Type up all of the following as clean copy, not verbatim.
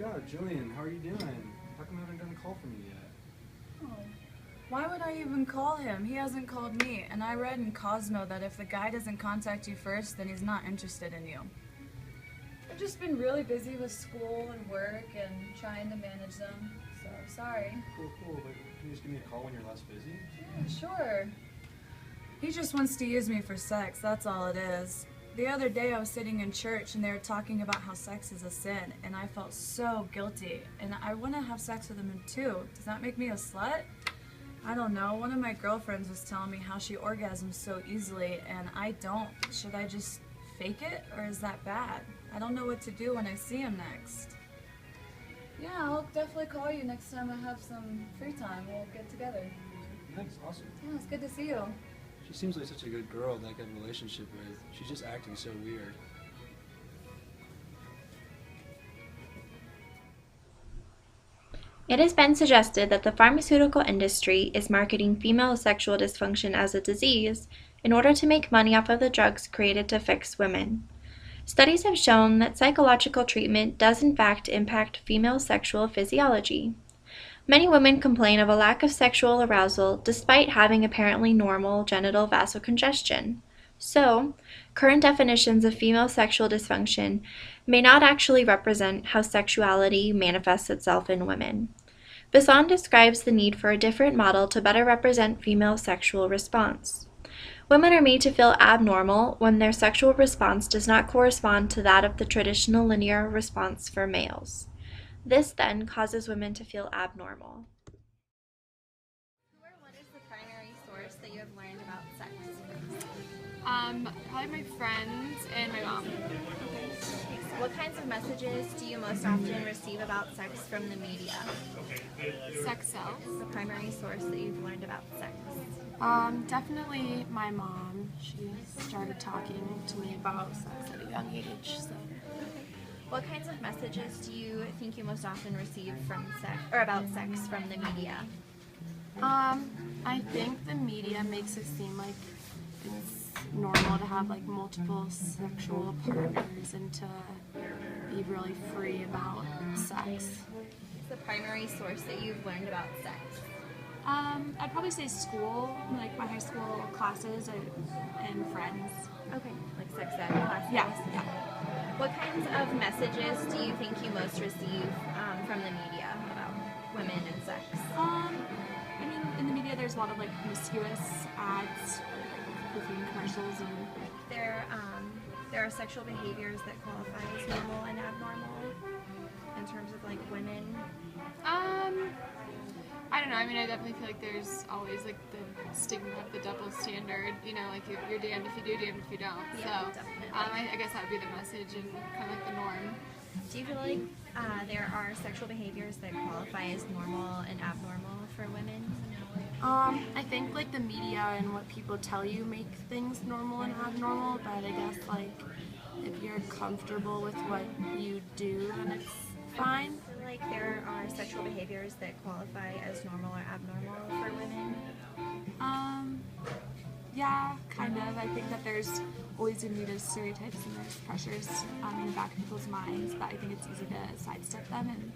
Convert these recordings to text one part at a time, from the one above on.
God, Jillian, how are you doing? How come you haven't gotten a call from me yet? Oh. Why would I even call him? He hasn't called me, and I read in Cosmo that if the guy doesn't contact you first, then he's not interested in you. I've just been really busy with school and work and trying to manage them, so sorry. Cool, but can you just give me a call when you're less busy? Yeah, sure. He just wants to use me for sex, that's all it is. The other day I was sitting in church and they were talking about how sex is a sin, and I felt so guilty, and I want to have sex with him too. Does that make me a slut? I don't know. One of my girlfriends was telling me how she orgasms so easily, and I don't. Should I just fake it, or is that bad? I don't know what to do when I see him next. Yeah, I'll definitely call you next time I have some free time. We'll get together. Thanks, awesome. Yeah, it's good to see you. She seems like such a good girl that I got a relationship with. She's just acting so weird. It has been suggested that the pharmaceutical industry is marketing female sexual dysfunction as a disease in order to make money off of the drugs created to fix women. Studies have shown that psychological treatment does in fact impact female sexual physiology. Many women complain of a lack of sexual arousal despite having apparently normal genital vasocongestion. So, current definitions of female sexual dysfunction may not actually represent how sexuality manifests itself in women. Besson describes the need for a different model to better represent female sexual response. Women are made to feel abnormal when their sexual response does not correspond to that of the traditional linear response for males. This then causes women to feel abnormal. Who or what is the primary source that you have learned about sex Probably my friends and my mom. What kinds of messages do you most often receive about sex from the media? Sex sells. The primary source that you've learned about sex? Definitely my mom. She started talking to me about sex at a young age. So. What kinds of messages do you think you most often receive from sex or about sex from the media? I think the media makes it seem like it's normal to have like multiple sexual partners and to be really free about sex. What's the primary source that you've learned about sex? I'd probably say school, like my high school classes and friends. Okay, like sex ed classes? Yeah. What kinds of messages do you think you most receive from the media about women and sex? I mean, in the media there's a lot of like promiscuous ads, like perfume commercials, and There are sexual behaviors that qualify as normal and abnormal in terms of like women. I don't know. I mean, I definitely feel like there's always like the stigma of the double standard. You know, like you're damned if you do, damned if you don't. Yeah, So, definitely. I guess that would be the message and kind of like the norm. Do you feel like there are sexual behaviors that qualify as normal and abnormal for women? I think like the media and what people tell you make things normal and abnormal, but I guess like if you're comfortable with what you do, then it's fine. I feel like there are sexual behaviors that qualify as normal or abnormal for women. Yeah, kind of. I think that there's always going to be those stereotypes and there's pressures in the back of people's minds, but I think it's easy to sidestep them and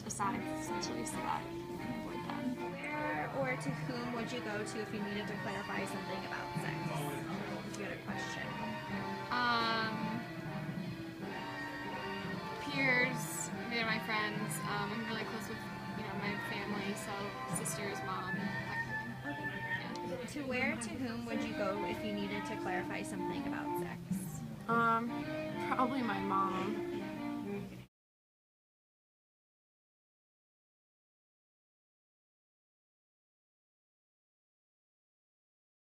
aside essentially so that you can avoid them. Where or to whom would you go to if you needed to clarify something about sex? If you had a question. Peers, my friends. I'm really close with my family, so sisters, mom, that kind of thing. Yeah. To where, to whom would you go if you needed to clarify something about sex? Probably my mom.